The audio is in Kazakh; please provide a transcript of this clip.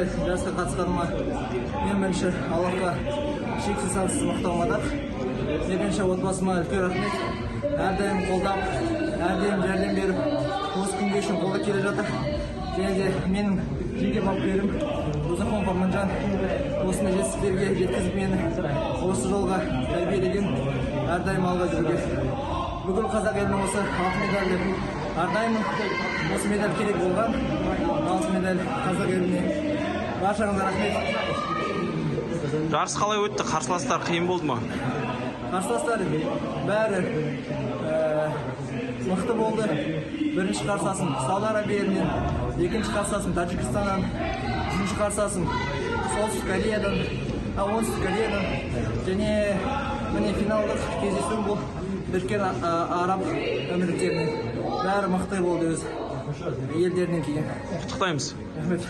осындай жарысқа қатысқаныма ең бірінші Аллахқа шексіз сансыз мақтанмадық. Екінші отбасыма үлкен рахмет. Әрдайым қолдап, әрдайым жәрдем беріп, осы күнге үшін қолда келе жатыр. Және де менің жеке бапкерім Узахмон Парманжан осындай жетістіктерге жеткізіп мені осы жолға тәрбиелеген, әрдайым алға жүруге. Бүгін қазақ елінің осы алтын медаль деп ардаймын. Осы медаль керек болған. Алтын медаль қазақ еліне. Баршаңызға рахмет. Жарыс қалай өтті? Қарсыластар қиын болды ма? Қарсыластар бәрі мықты болды. Бірінші қарсыласым Сауд Арабиядан, екінші қарсыласым Таджикстаннан, үшінші қарсыласым Солтүстік Кореядан, оңтүстік Кореядан. Және міне финалдық кездесу бұл Біріккен Араб Әмірліктерінен. Бәрі мықты болды өз елдерінен кейін. Құттықтаймыз. Рахмет.